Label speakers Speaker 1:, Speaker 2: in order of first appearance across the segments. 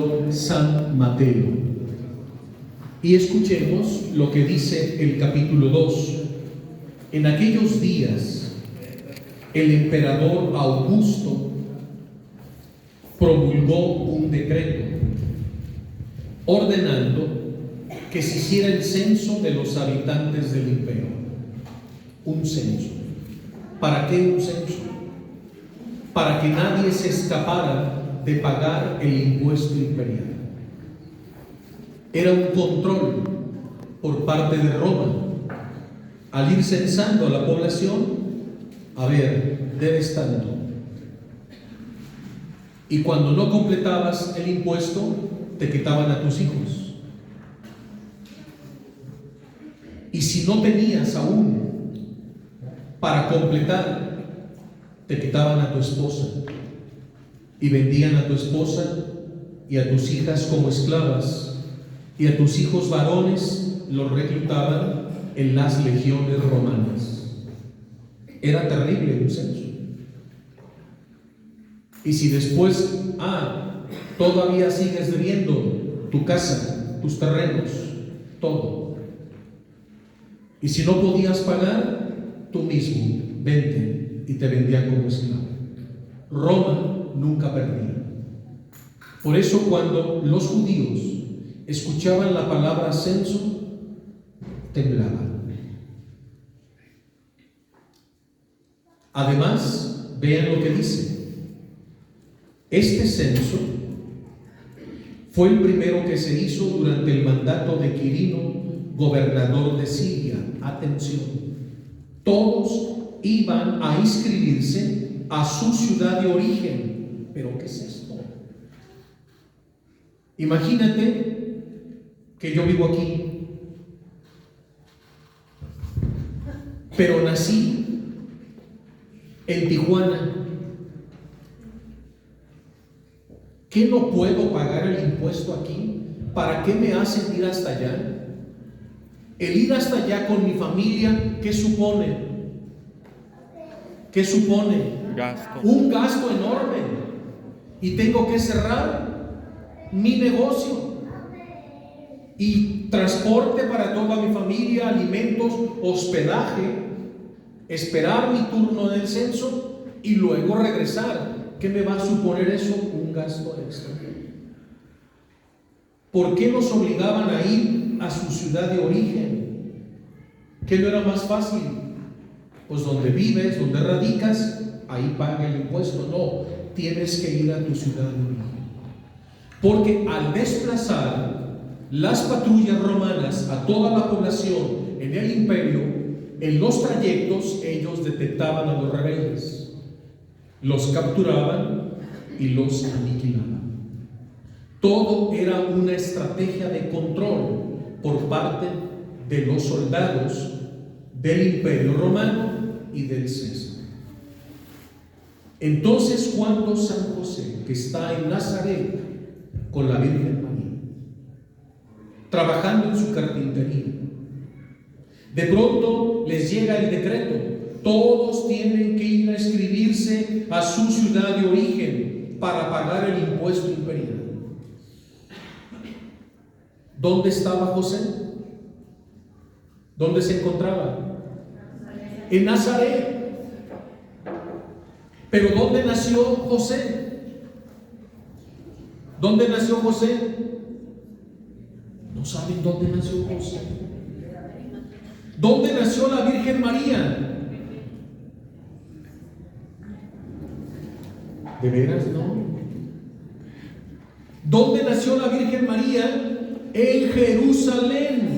Speaker 1: por San Mateo. Y escuchemos lo que dice el capítulo 2. En aquellos días, el emperador Augusto promulgó un decreto ordenando que se hiciera el censo de los habitantes del imperio. Un censo. ¿Para qué un censo? Para que nadie se escapara de pagar el impuesto imperial. Era un control por parte de Roma. Al ir censando a la población, a ver, debes tanto. Y cuando no completabas el impuesto, te quitaban a tus hijos. Y si no tenías aún para completar, te quitaban a tu esposa y vendían a tu esposa y a tus hijas como esclavas, y a tus hijos varones los reclutaban en las legiones romanas. Era terrible un censo. Y si después, todavía sigues debiendo tu casa, tus terrenos, todo. Y si no podías pagar, tú mismo, vente, y te vendían como esclavo. Roma nunca perdía. Por eso cuando los judíos escuchaban la palabra censo, temblaban. Además, vean lo que dice. Este censo fue el primero que se hizo durante el mandato de Quirino, gobernador de Siria. Atención, todos iban a inscribirse a su ciudad de origen. ¿Pero qué es esto? Imagínate que yo vivo aquí, pero nací en Tijuana. ¿Qué no puedo pagar el impuesto aquí? ¿Para qué me hacen ir hasta allá? El ir hasta allá con mi familia, ¿qué supone? ¿Qué supone?
Speaker 2: Gasto.
Speaker 1: Un gasto enorme. Y tengo que cerrar mi negocio. Y transporte para toda mi familia, alimentos, hospedaje, esperar mi turno en el censo y luego regresar. ¿Qué me va a suponer eso? Un gasto extra. ¿Por qué nos obligaban a ir a su ciudad de origen? ¿Qué no era más fácil? Pues donde vives, donde radicas, ahí paga el impuesto. No, tienes que ir a tu ciudad de origen. Porque al desplazar las patrullas romanas a toda la población en el imperio, en los trayectos ellos detectaban a los rebeldes. Los capturaban y los aniquilaban. Todo era una estrategia de control por parte de los soldados del Imperio Romano y del César. Entonces, cuando San José, que está en Nazaret con la Virgen María, trabajando en su carpintería, de pronto les llega el decreto: todos tienen que ir a inscribirse a su ciudad de origen para pagar el impuesto imperial. ¿Dónde estaba José? ¿Dónde se encontraba? En Nazaret. ¿Pero dónde nació José? ¿Dónde nació José? No saben dónde nació José. ¿Dónde nació la Virgen María? ¿De veras no? ¿Dónde nació la Virgen María? En Jerusalén.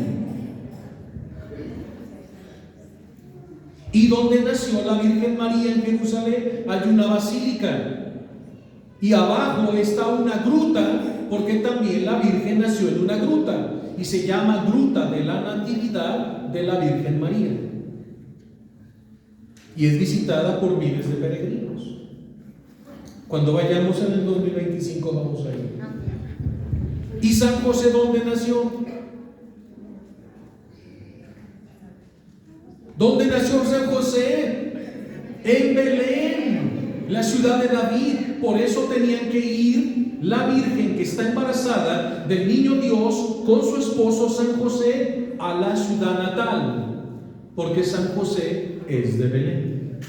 Speaker 1: ¿Y dónde nació la Virgen María en Jerusalén? Hay una basílica. Y abajo está una gruta, porque también la Virgen nació en una gruta. Y se llama Gruta de la Natividad de la Virgen María. Y es visitada por miles de peregrinos. Cuando vayamos en el 2025 vamos a ir. ¿Y San José dónde nació? ¿Dónde nació San José? En Belén, la ciudad de David. Por eso tenían que ir la Virgen que está embarazada del niño Dios con su esposo San José a la ciudad natal, porque San José es de Belén.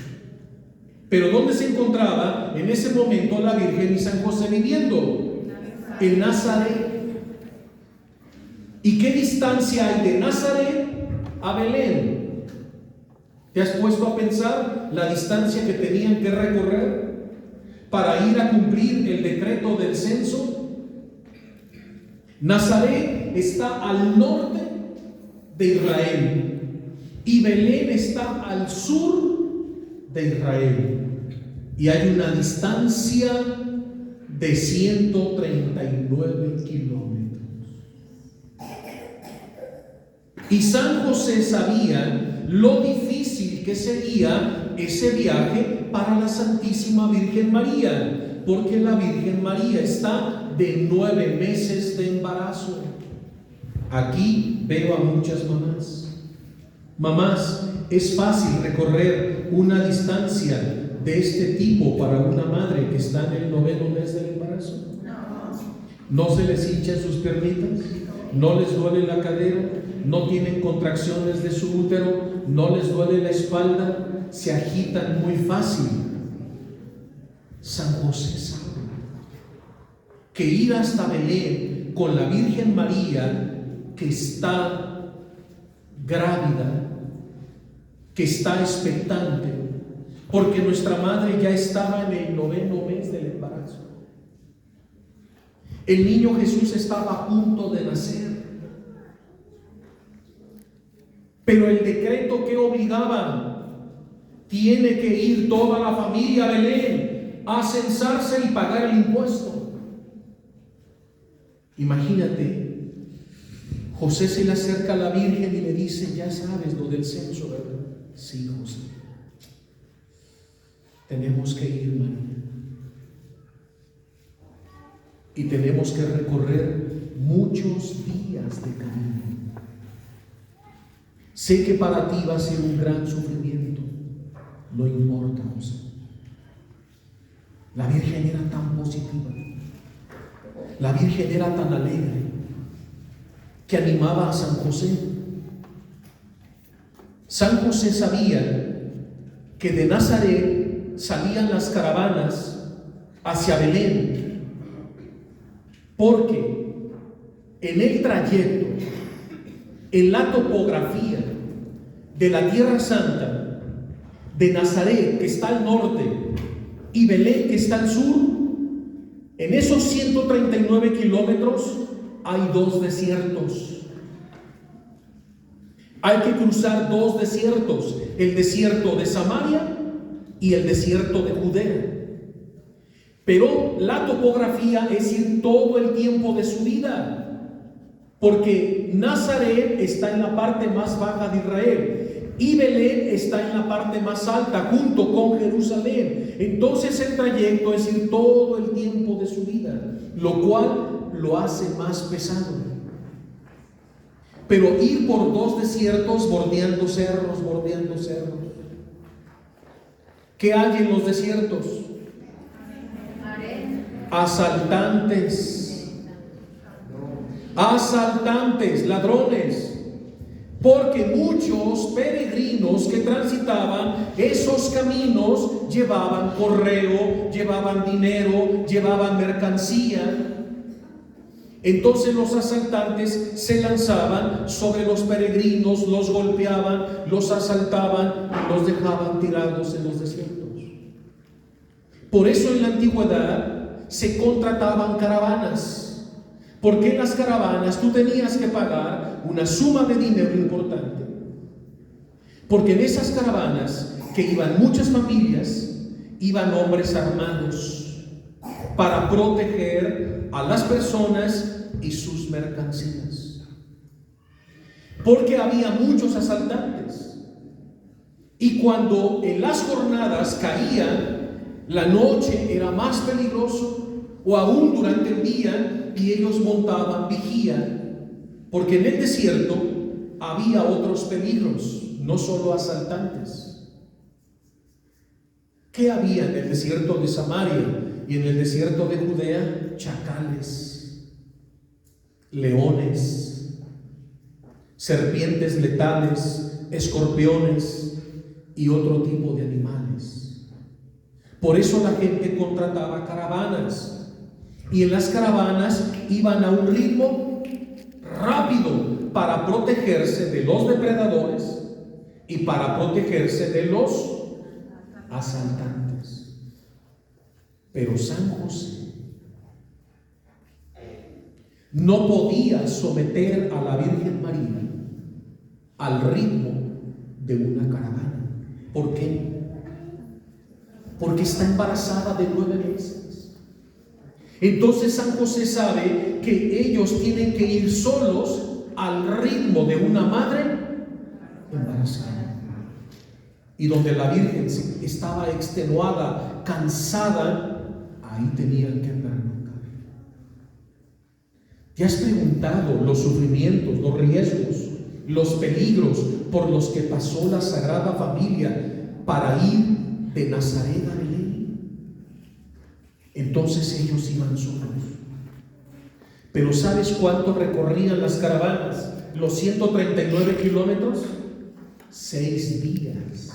Speaker 1: Pero ¿dónde se encontraba en ese momento la Virgen y San José viviendo? En Nazaret. ¿Y qué distancia hay de Nazaret a Belén? ¿Te has puesto a pensar la distancia que tenían que recorrer para ir a cumplir el decreto del censo? Nazaret está al norte de Israel y Belén está al sur de Israel. Y hay una distancia de 139 kilómetros. Y San José sabía lo difícil que sería ese viaje para la Santísima Virgen María, porque la Virgen María está de 9 meses de embarazo. Aquí veo a muchas mamás. Mamás, es fácil recorrer una distancia de este tipo para una madre que está en el 9º mes del embarazo. ¿No se les hinchan sus piernitas? ¿No les duele la cadera? ¿No tienen contracciones de su útero? ¿No les duele la espalda? Se agitan muy fácil. San José sabe que ir hasta Belén con la Virgen María, que está grávida, que está expectante, porque nuestra madre ya estaba en el 9º mes del embarazo. El niño Jesús estaba a punto de nacer. Pero el decreto que obligaba, tiene que ir toda la familia a Belén a censarse y pagar el impuesto. Imagínate, José se le acerca a la Virgen y le dice: ya sabes lo del censo, ¿verdad? Sí, José. Tenemos que ir, María. Y tenemos que recorrer muchos días de camino. Sé que para ti va a ser un gran sufrimiento. No importa, José. La Virgen era tan positiva. La Virgen era tan alegre que animaba a San José. San José sabía que de Nazaret salían las caravanas hacia Belén, porque en el trayecto, en la topografía de la Tierra Santa, de Nazaret, que está al norte, y Belén, que está al sur, en esos 139 kilómetros hay 2 desiertos. Hay que cruzar 2 desiertos, el desierto de Samaria y el desierto de Judea. Pero la topografía es ir todo el tiempo de su vida, porque Nazaret está en la parte más baja de Israel y Belén está en la parte más alta, junto con Jerusalén. Entonces el trayecto es ir todo el tiempo de su vida, lo cual lo hace más pesado. Pero ir por 2 desiertos, bordeando cerros. ¿Qué hay en los desiertos? Asaltantes, ladrones. Porque muchos peregrinos que transitaban esos caminos llevaban correo, llevaban dinero, llevaban mercancía. Entonces los asaltantes se lanzaban sobre los peregrinos, los golpeaban, los asaltaban y los dejaban tirados en los desiertos. Por eso en la antigüedad se contrataban caravanas, porque en las caravanas tú tenías que pagar una suma de dinero importante, porque en esas caravanas que iban muchas familias, iban hombres armados para proteger a las personas y sus mercancías, porque había muchos asaltantes. Y cuando en las jornadas caía la noche, era más peligroso, o aún durante el día, y ellos montaban vigía, porque en el desierto había otros peligros, no solo asaltantes. ¿Qué había en el desierto de Samaria y en el desierto de Judea? Chacales. leones, serpientes letales, escorpiones y otro tipo de animales. Por eso la gente contrataba caravanas, y en las caravanas iban a un ritmo rápido para protegerse de los depredadores y para protegerse de los asaltantes. Pero San José no podía someter a la Virgen María al ritmo de una caravana. ¿Por qué? Porque está embarazada de 9 meses. Entonces San José sabe que ellos tienen que ir solos al ritmo de una madre embarazada. Y donde la Virgen estaba extenuada, cansada, ahí tenían que andar. ¿Te has preguntado los sufrimientos, los riesgos, los peligros por los que pasó la Sagrada Familia para ir de Nazaret a Belén? Entonces ellos iban solos. Pero ¿sabes cuánto recorrían las caravanas? Los 139 kilómetros. 6 días.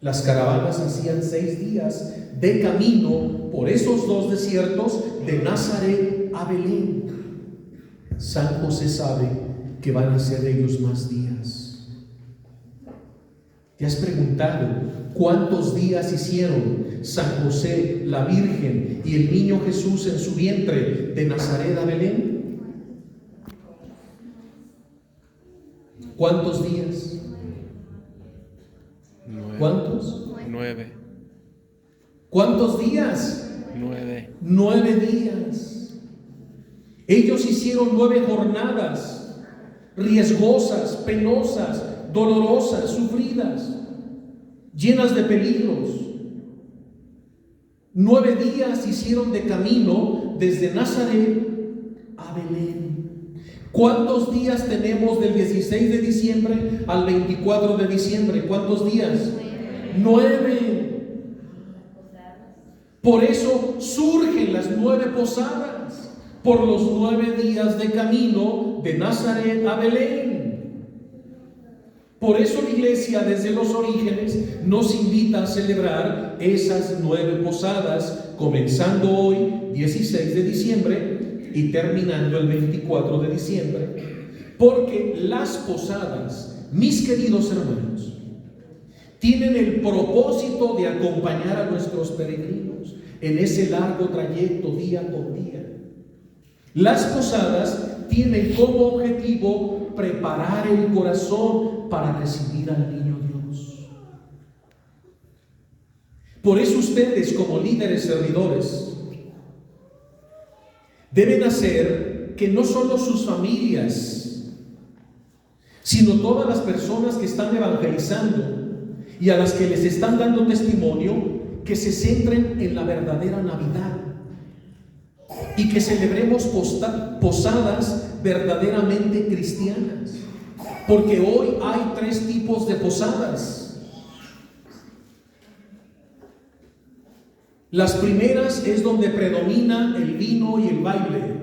Speaker 1: Las caravanas hacían 6 días de camino por esos 2 desiertos de Nazaret a Belén. San José sabe que van a ser ellos más días. ¿Te has preguntado cuántos días hicieron San José, la Virgen y el niño Jesús en su vientre de Nazaret a Belén? ¿Cuántos días?
Speaker 2: 9.
Speaker 1: ¿Cuántos?
Speaker 2: 9.
Speaker 1: ¿Cuántos días?
Speaker 2: 9.
Speaker 1: 9 días. Ellos hicieron 9 jornadas riesgosas, penosas, dolorosas, sufridas, llenas de peligros. 9 días hicieron de camino desde Nazaret a Belén. ¿Cuántos días tenemos del 16 de diciembre al 24 de diciembre? ¿Cuántos días? 9. Por eso surgen las 9 posadas, por los 9 días de camino de Nazaret a Belén. Por eso la Iglesia desde los orígenes nos invita a celebrar esas 9 posadas, comenzando hoy, 16 de diciembre, y terminando el 24 de diciembre, porque las posadas, mis queridos hermanos, tienen el propósito de acompañar a nuestros peregrinos en ese largo trayecto día con día. Las posadas tienen como objetivo preparar el corazón para recibir al niño Dios. Por eso ustedes, como líderes servidores, deben hacer que no solo sus familias, sino todas las personas que están evangelizando y a las que les están dando testimonio, que se centren en la verdadera Navidad y que celebremos posadas verdaderamente cristianas, porque hoy hay 3 tipos de posadas. Las primeras es donde predomina el vino y el baile.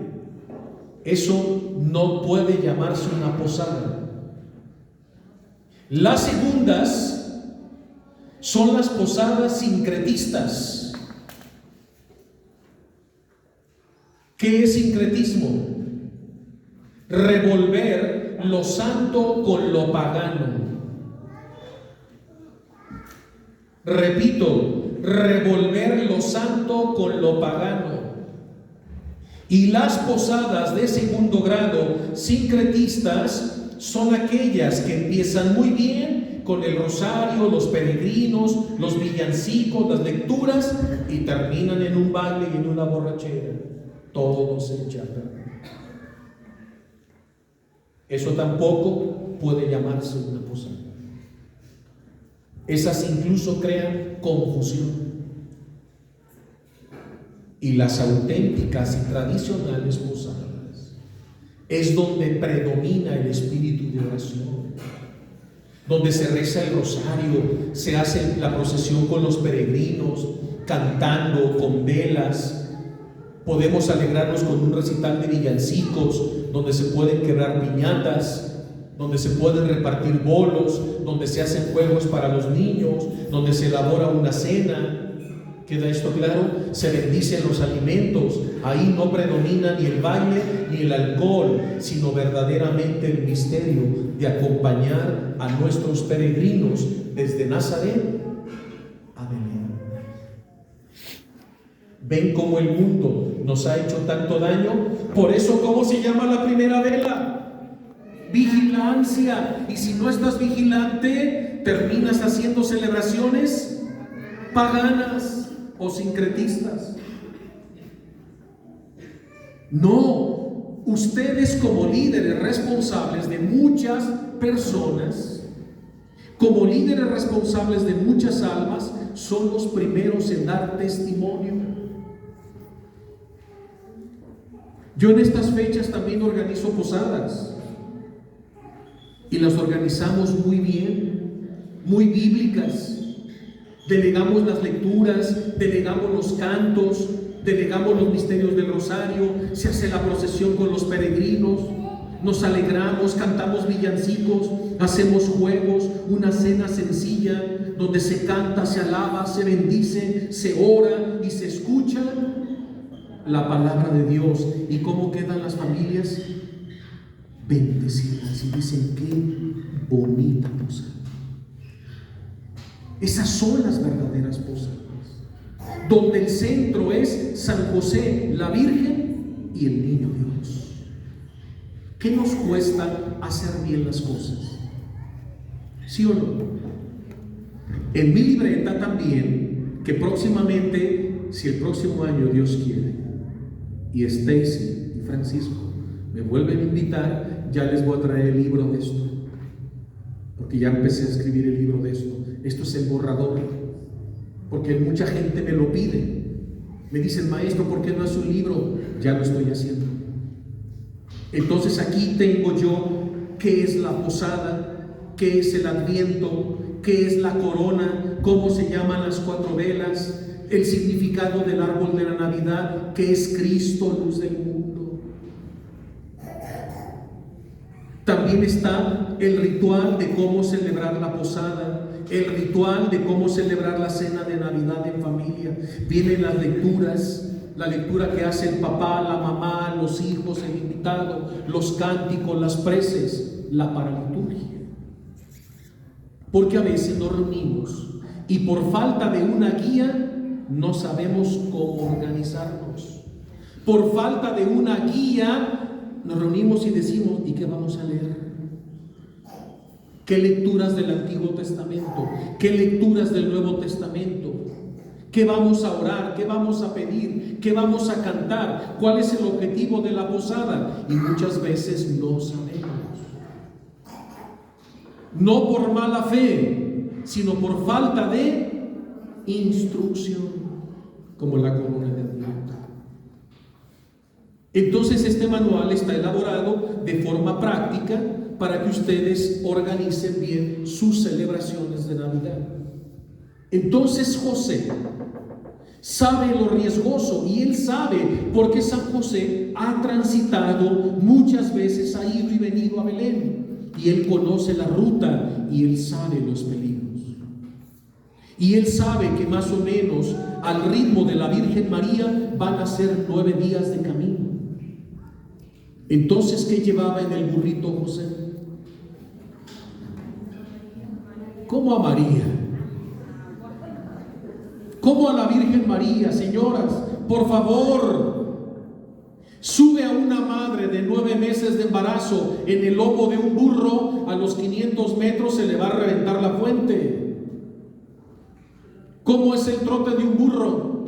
Speaker 1: Eso no puede llamarse una posada. Las segundas son las posadas sincretistas. ¿Qué es sincretismo? Revolver lo santo con lo pagano. Repito, revolver lo santo con lo pagano. Y las posadas de segundo grado sincretistas son aquellas que empiezan muy bien con el rosario, los peregrinos, los villancicos, las lecturas, y terminan en un baile y en una borrachera. Todo se echa a perder. Eso tampoco puede llamarse una posada. Esas incluso crean confusión. Y las auténticas y tradicionales posadas es donde predomina el espíritu de oración, donde se reza el rosario, se hace la procesión con los peregrinos, cantando con velas, Podemos alegrarnos con un recital de villancicos, donde se pueden quebrar piñatas, donde se pueden repartir bolos, donde se hacen juegos para los niños, donde se elabora una cena. ¿Queda esto claro? Se bendicen los alimentos. Ahí no predomina ni el baile ni el alcohol, sino verdaderamente el misterio de acompañar a nuestros peregrinos desde Nazaret a Belén. ¿Ven cómo el mundo nos ha hecho tanto daño? Por eso, ¿cómo se llama la primera vela? Vigilancia. Y si no estás vigilante, terminas haciendo celebraciones paganas o sincretistas. No, ustedes como líderes responsables de muchas personas, como líderes responsables de muchas almas, son los primeros en dar testimonio. Yo en estas fechas también organizo posadas, y las organizamos muy bien, muy bíblicas. Delegamos las lecturas, delegamos los cantos, delegamos los misterios del rosario, se hace la procesión con los peregrinos, nos alegramos, cantamos villancicos, hacemos juegos, una cena sencilla donde se canta, se alaba, se bendice, se ora y se escucha la palabra de Dios. ¿Y cómo quedan las familias? Bendecidas, y dicen: qué bonita posada. Esas son las verdaderas posadas, donde el centro es San José, la Virgen y el Niño Dios. ¿Qué nos cuesta hacer bien las cosas? ¿Sí o no? En mi libreta también, que próximamente, si el próximo año Dios quiere, y Stacy y Francisco me vuelven a invitar, ya les voy a traer el libro de esto, porque ya empecé a escribir el libro de esto. Esto es el borrador, porque mucha gente me lo pide. Me dicen: maestro, ¿por qué no hace un libro? Ya lo estoy haciendo. Entonces aquí tengo yo qué es la posada, qué es el Adviento, qué es la corona, cómo se llaman las 4 velas, el significado del árbol de la Navidad, que es Cristo, luz del mundo. También está el ritual de cómo celebrar la posada, el ritual de cómo celebrar la cena de Navidad en familia. Vienen las lecturas, la lectura que hace el papá, la mamá, los hijos, el invitado, los cánticos, las preces, la paraliturgia. Porque a veces nos reunimos y por falta de una guía no sabemos cómo organizarnos. Por falta de una guía nos reunimos y decimos: ¿y qué vamos a leer? ¿Qué lecturas del Antiguo Testamento? ¿Qué lecturas del Nuevo Testamento? ¿Qué vamos a orar? ¿Qué vamos a pedir? ¿Qué vamos a cantar? ¿Cuál es el objetivo de la posada? Y muchas veces no sabemos. No por mala fe, sino por falta de instrucción, como la corona de Adviento. Entonces este manual está elaborado de forma práctica para que ustedes organicen bien sus celebraciones de Navidad. Entonces José sabe lo riesgoso, y él sabe porque San José ha transitado muchas veces, ha ido y venido a Belén, y él conoce la ruta y él sabe los peligros. Y él sabe que más o menos al ritmo de la Virgen María van a ser 9 días de camino. Entonces, ¿qué llevaba en el burrito José? ¿Cómo a María? ¿Cómo a la Virgen María? Señoras, por favor, sube a una madre de 9 meses de embarazo en el lomo de un burro, a los 500 metros se le va a reventar la fuente. ¿Cómo es el trote de un burro?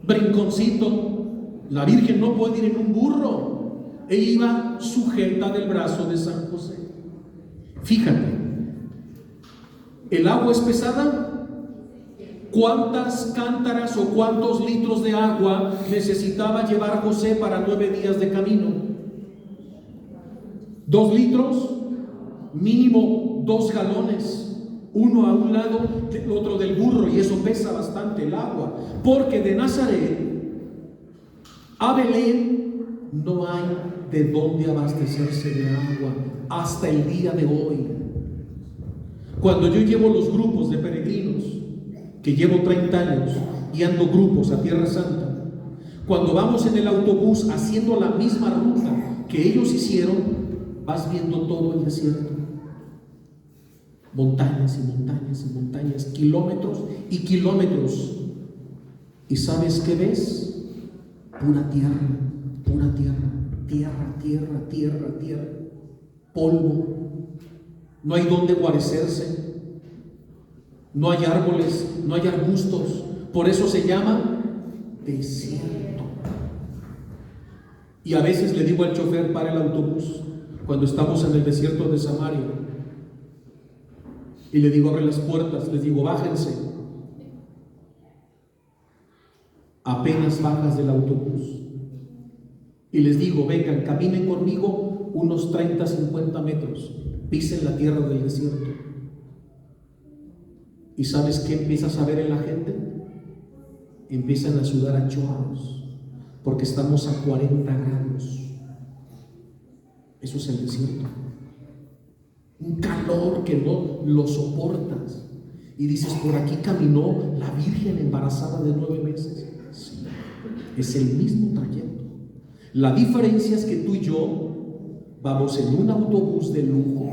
Speaker 1: Brinconcito. La Virgen no puede ir en un burro. Ella iba sujeta del brazo de San José. Fíjate, ¿el agua es pesada? ¿Cuántas cántaras o cuántos litros de agua necesitaba llevar José para 9 días de camino? 2 litros, mínimo 2 galones, uno a un lado, el otro del burro, y eso pesa bastante el agua, porque de Nazaret A Belén no hay de dónde abastecerse de agua hasta el día de hoy. Cuando yo llevo los grupos de peregrinos, que llevo 30 años y ando grupos a Tierra Santa, cuando vamos en el autobús haciendo la misma ruta que ellos hicieron, vas viendo todo el desierto. Montañas y montañas y montañas, kilómetros y kilómetros. ¿Y sabes qué ves? Pura tierra, pura tierra, tierra, tierra, tierra, tierra, polvo. No hay donde guarecerse, no hay árboles, no hay arbustos. Por eso se llama desierto. Y a veces le digo al chofer: para el autobús, cuando estamos en el desierto de Samaria, y le digo: abre las puertas, les digo: bájense. Apenas bajas del autobús y les digo: vengan, caminen conmigo unos 30, 50 metros, pisen la tierra del desierto. ¿Y sabes qué empiezas a ver en la gente? Empiezan a sudar a chorros, porque estamos a 40 grados. Eso es el desierto. Un calor que no lo soportas. Y dices: por aquí caminó la Virgen embarazada de 9 meses. Sí, es el mismo trayecto. La diferencia es que tú y yo vamos en un autobús de lujo,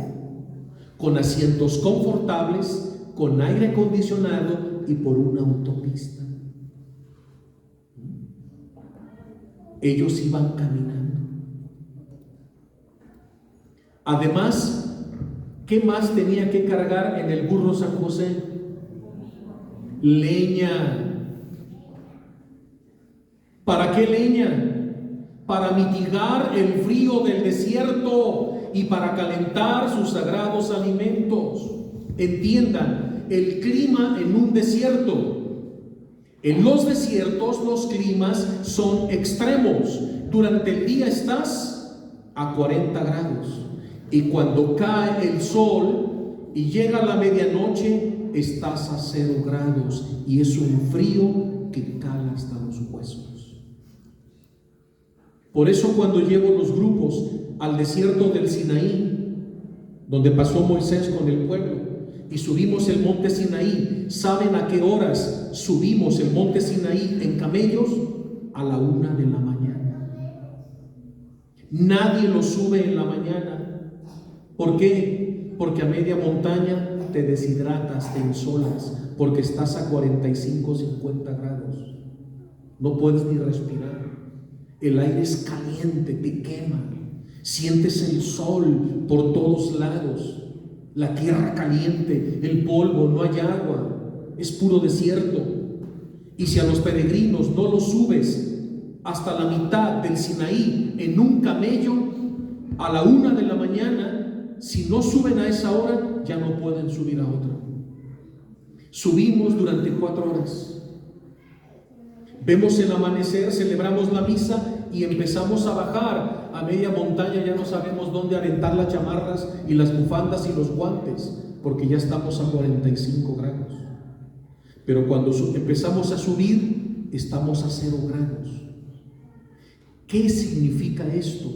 Speaker 1: con asientos confortables, con aire acondicionado y por una autopista. Ellos iban caminando. Además, ¿qué más tenía que cargar en el burro San José? Leña. ¿Para qué leña? Para mitigar el frío del desierto y para calentar sus sagrados alimentos. Entiendan, el clima en un desierto. En los desiertos los climas son extremos. Durante el día estás a 40 grados y cuando cae el sol y llega la medianoche estás a 0 grados y es un frío que cala hasta los huesos. Por eso cuando llevo los grupos al desierto del Sinaí, donde pasó Moisés con el pueblo, y subimos el monte Sinaí, ¿saben a qué horas subimos el monte Sinaí en camellos? A la 1 de la mañana. Nadie lo sube en la mañana. ¿Por qué? Porque a media montaña te deshidratas, te insolas, porque estás a 45, 50 grados. No puedes ni respirar. El aire es caliente, te quema. Sientes el sol por todos lados. La tierra caliente, el polvo, no hay agua, es puro desierto. Y si a los peregrinos no los subes hasta la mitad del Sinaí en un camello a la 1 de la mañana, si no suben a esa hora, ya no pueden subir a otra. Subimos durante 4 horas. Vemos el amanecer, celebramos la misa y empezamos a bajar. A media montaña ya no sabemos dónde aventar las chamarras y las bufandas y los guantes, porque ya estamos a 45 grados. Pero cuando empezamos a subir, estamos a 0 grados. ¿Qué significa esto?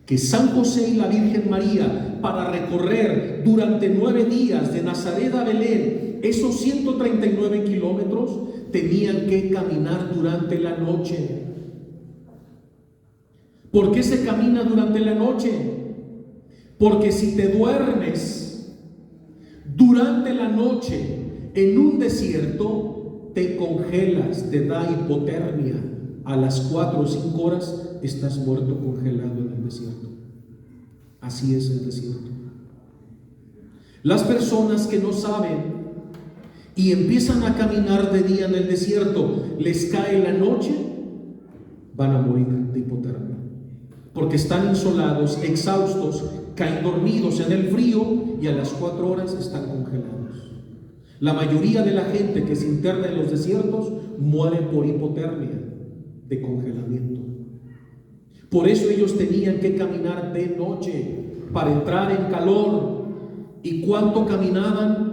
Speaker 1: Que San José y la Virgen María, para recorrer durante 9 días de Nazaret a Belén, esos 139 kilómetros, tenían que caminar durante la noche. ¿Por qué se camina durante la noche? Porque si te duermes durante la noche en un desierto, te congelas, te da hipotermia. A las 4 o 5 horas estás muerto congelado en el desierto. Así es el desierto. Las personas que no saben y empiezan a caminar de día en el desierto, les cae la noche, van a morir de hipotermia, porque están insolados, exhaustos, caen dormidos en el frío y a las 4 horas están congelados. La mayoría de la gente que se interna en los desiertos muere por hipotermia, de congelamiento. Por eso ellos tenían que caminar de noche para entrar en calor. ¿Y cuánto caminaban?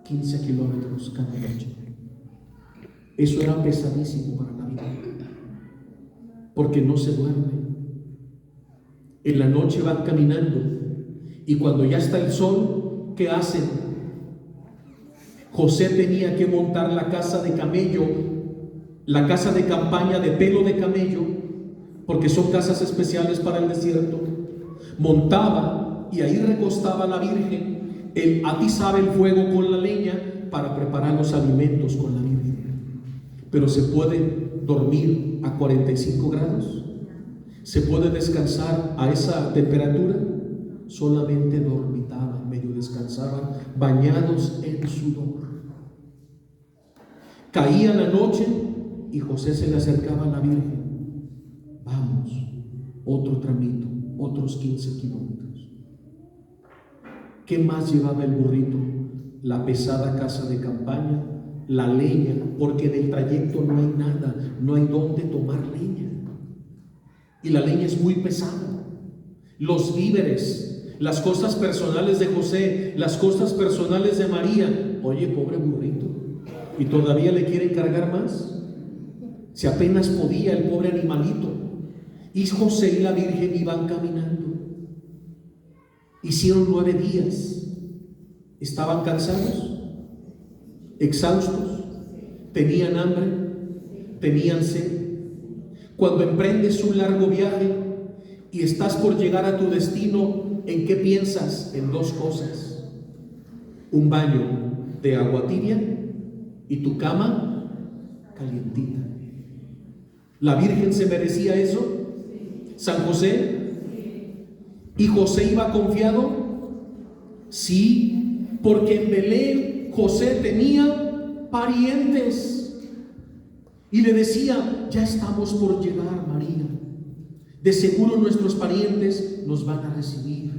Speaker 1: 15 kilómetros cada noche. Eso era pesadísimo para la vida.
Speaker 2: porque no se duerme. En la noche van caminando y cuando ya está el sol, ¿qué hacen? José tenía que montar la casa de camello, la casa de campaña de pelo de camello, porque son casas especiales para el desierto. Montaba y ahí recostaba a la Virgen. Él atizaba el fuego con la leña para preparar los alimentos con la Virgen. Pero se puede dormir a 45 grados. ¿Se puede descansar a esa temperatura? Solamente dormitaban, medio descansaban, bañados en sudor. Caía la noche y José se le acercaba a la Virgen. Vamos, otro tramito, otros 15 kilómetros. ¿Qué más llevaba el burrito? La pesada casa de campaña, la leña, porque en el trayecto no hay nada, no hay dónde tomar leña. Y la leña es muy pesada. Los víveres, las cosas personales de José, las cosas personales de María. Oye, pobre burrito, ¿y todavía le quieren cargar más? Si apenas podía el pobre animalito. Y José y la Virgen iban caminando. Hicieron 9 días. Estaban cansados, exhaustos, tenían hambre, tenían sed. Cuando emprendes un largo viaje y estás por llegar a tu destino, ¿en qué piensas? En 2 cosas: un baño de agua tibia y tu cama calientita. ¿La Virgen se merecía eso? ¿San José? ¿Y José iba confiado? Sí, porque en Belén José tenía parientes. Y le decía: ya estamos por llegar, María. De seguro nuestros parientes nos van a recibir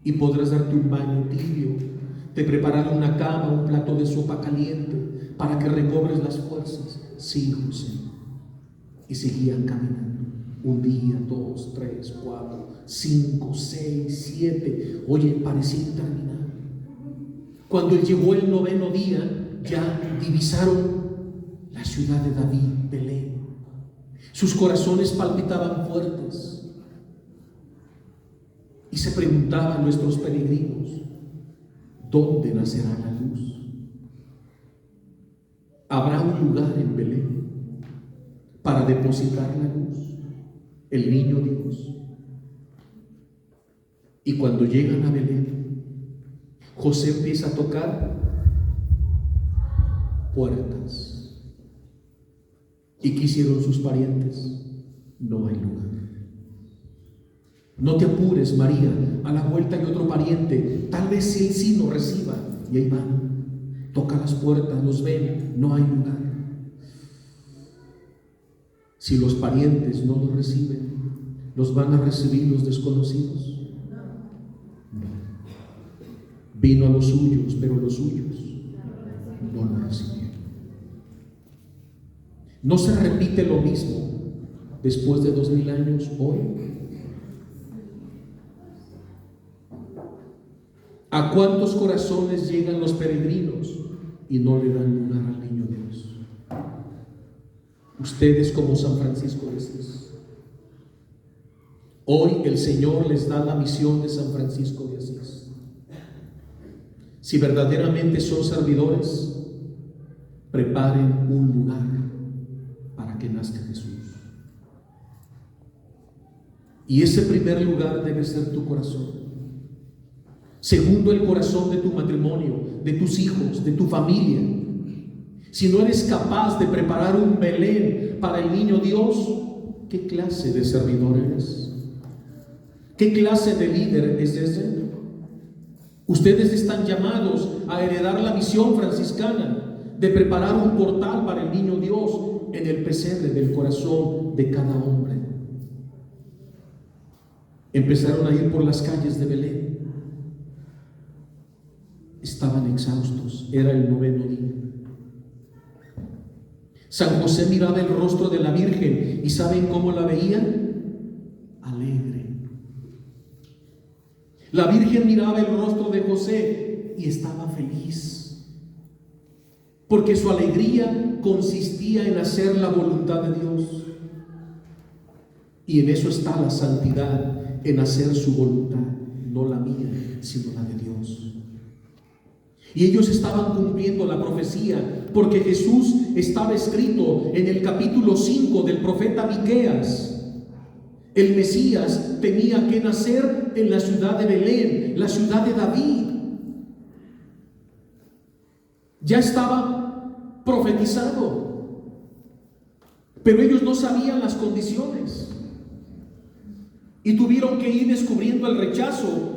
Speaker 2: y podrás darte un baño tibio. Te prepararán una cama, un plato de sopa caliente para que recobres las fuerzas. Sí, José. Y seguían caminando. 1 día, 2, 3, 4, 5, 6, 7. Oye, parecía interminable. Cuando llegó el 9º día, ya divisaron la ciudad de David, Belén. Sus corazones palpitaban fuertes y se preguntaban nuestros peregrinos: ¿dónde nacerá la luz? ¿Habrá un lugar en Belén para depositar la luz, el niño Dios? Y cuando llegan a Belén, José empieza a tocar puertas. ¿Y qué hicieron sus parientes? No hay lugar. No te apures, María, a la vuelta hay otro pariente, tal vez él sí nos reciba. Y ahí van, tocan las puertas, los ven, no hay lugar. Si los parientes no los reciben, ¿los van a recibir los desconocidos? No. Vino a los suyos, pero los suyos no lo recibieron. ¿No se repite lo mismo después de 2000 años hoy? ¿A cuántos corazones llegan los peregrinos y no le dan lugar al niño Dios? Ustedes, como San Francisco de Asís. Hoy el Señor les da la misión de San Francisco de Asís. Si verdaderamente son servidores, preparen un lugar para que nazca Jesús. Y ese primer lugar debe ser tu corazón. Segundo, el corazón de tu matrimonio, de tus hijos, de tu familia. Si no eres capaz de preparar un Belén para el niño Dios, ¿qué clase de servidor eres? ¿Qué clase de líder es ese? Ustedes están llamados a heredar la misión franciscana de preparar un portal para el niño Dios en el pesebre del corazón de cada hombre. Empezaron a ir por las calles de Belén. Estaban exhaustos, era el 9º día. San José miraba el rostro de la Virgen y ¿saben cómo la veía? Alegre. La Virgen miraba el rostro de José y estaba feliz, porque su alegría consistía en hacer la voluntad de Dios. Y en eso está la santidad, en hacer su voluntad, no la mía, sino la de Dios. Y ellos estaban cumpliendo la profecía, porque Jesús estaba escrito en el capítulo 5 del profeta Miqueas. El Mesías tenía que nacer en la ciudad de Belén, la ciudad de David. Ya estaba profetizado, pero ellos no sabían las condiciones y tuvieron que ir descubriendo el rechazo,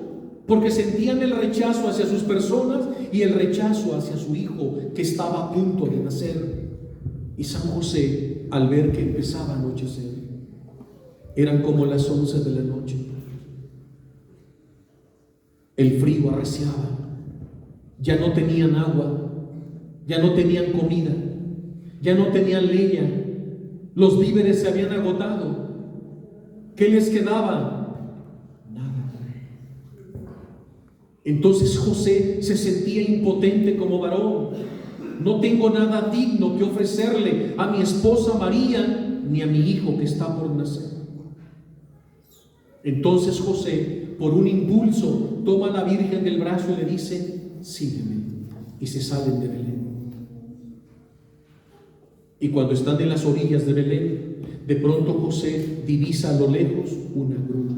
Speaker 2: porque sentían el rechazo hacia sus personas y el rechazo hacia su hijo que estaba a punto de nacer. Y San José, al ver que empezaba a anochecer, eran como las 11 de la noche, el frío arreciaba, ya no tenían agua, ya no tenían comida, ya no tenían leña, los víveres se habían agotado. ¿Qué les quedaba? Nada. Entonces José se sentía impotente como varón. No tengo nada digno que ofrecerle a mi esposa María, ni a mi hijo que está por nacer. Entonces José, por un impulso, toma a la Virgen del brazo y le dice: sígueme. Y se salen de Belén. Y cuando están en las orillas de Belén, de pronto José divisa a lo lejos una gruta.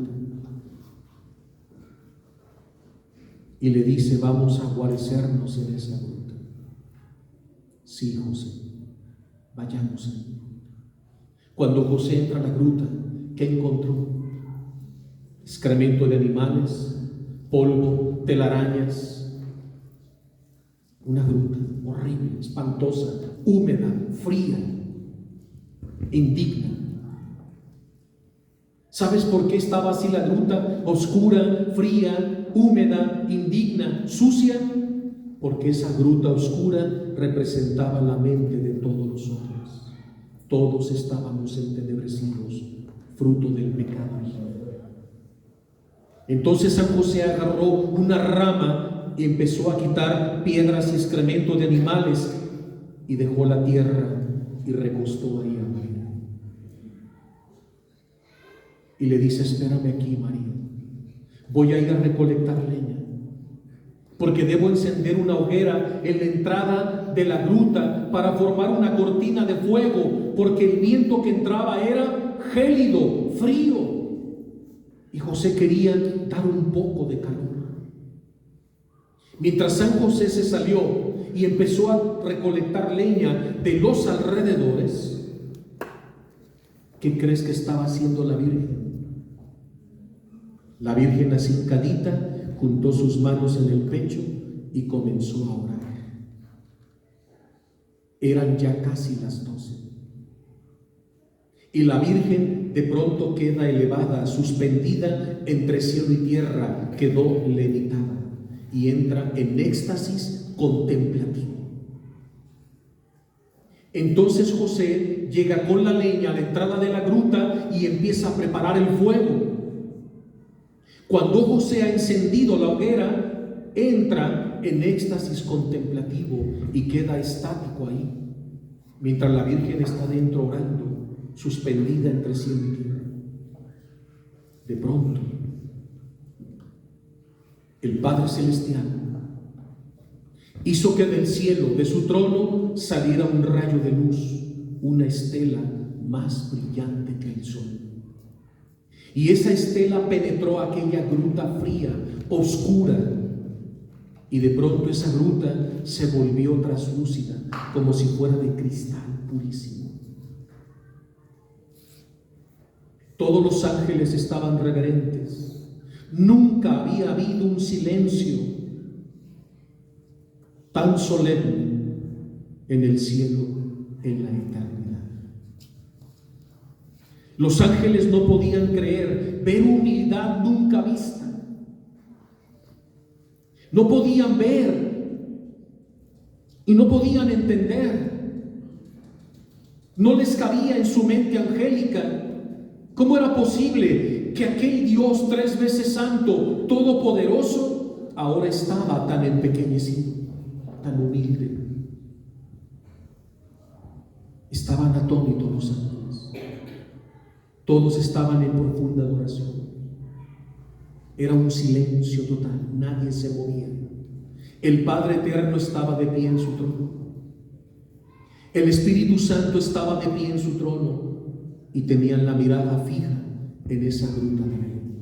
Speaker 2: Y le dice: vamos a guarecernos en esa gruta. Sí, José, vayamos allí. Cuando José entra a la gruta, ¿qué encontró? Excremento de animales, polvo, telarañas. Una gruta horrible, espantosa, húmeda, fría, indigna. ¿Sabes por qué estaba así la gruta? Oscura, fría, húmeda, indigna, sucia. Porque esa gruta oscura representaba la mente de todos los hombres. Todos estábamos entenebrecidos, fruto del pecado original. Entonces San José agarró una rama y empezó a quitar piedras y excremento de animales y dejó la tierra y recostó ahí a María. Y le dice: espérame aquí, María, voy a ir a recolectar leña, porque debo encender una hoguera en la entrada de la gruta para formar una cortina de fuego, porque el viento que entraba era gélido, frío. Y José quería dar un poco de calor. Mientras San José se salió y empezó a recolectar leña de los alrededores, ¿qué crees que estaba haciendo la Virgen? La Virgen, así hincadita, juntó sus manos en el pecho y comenzó a orar. Eran ya casi las 12. Y la Virgen de pronto queda elevada, suspendida entre cielo y tierra, quedó levitada y entra en éxtasis contemplativo. Entonces José llega con la leña a la entrada de la gruta y empieza a preparar el fuego. Cuando José ha encendido la hoguera, entra en éxtasis contemplativo y queda estático ahí, mientras la Virgen está dentro orando, suspendida entre cielo y tierra. De pronto, el Padre Celestial hizo que del cielo, de su trono, saliera un rayo de luz, una estela más brillante que el sol. Y esa estela penetró aquella gruta fría, oscura, y de pronto esa gruta se volvió traslúcida, como si fuera de cristal purísimo. Todos los ángeles estaban reverentes. Nunca había habido un silencio tan solemne en el cielo en la eternidad. Los ángeles no podían creer, ver humildad nunca vista. No podían ver y no podían entender. No les cabía en su mente angélica cómo era posible que aquel Dios 3 veces santo, todopoderoso, ahora estaba tan empequeñecido, tan humilde. Estaban atónitos los ángeles. Todos estaban en profunda adoración. Era un silencio total, nadie se movía. El Padre Eterno estaba de pie en su trono. El Espíritu Santo estaba de pie en su trono y tenían la mirada fija en esa gruta de Belén.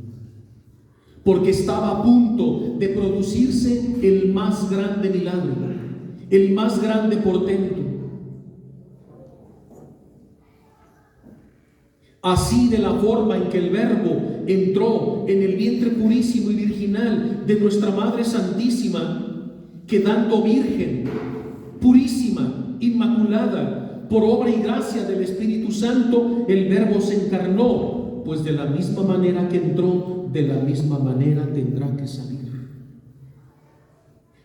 Speaker 2: Porque estaba a punto de producirse el más grande milagro, el más grande portento. Así, de la forma en que el Verbo entró en el vientre purísimo y virginal de nuestra Madre Santísima, quedando virgen, purísima, inmaculada, por obra y gracia del Espíritu Santo, el Verbo se encarnó, pues de la misma manera que entró, de la misma manera tendrá que salir.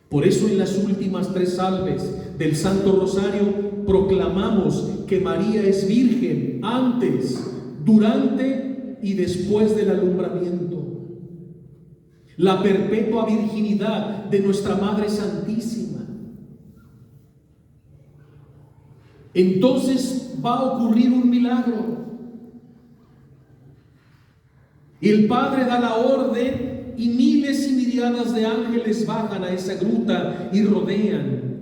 Speaker 2: Por eso en las últimas 3 salves del Santo Rosario proclamamos que María es virgen antes, durante y después del alumbramiento. La perpetua virginidad de nuestra Madre Santísima. Entonces va a ocurrir un milagro. Y el Padre da la orden y miles y miriadas de ángeles bajan a esa gruta y rodean.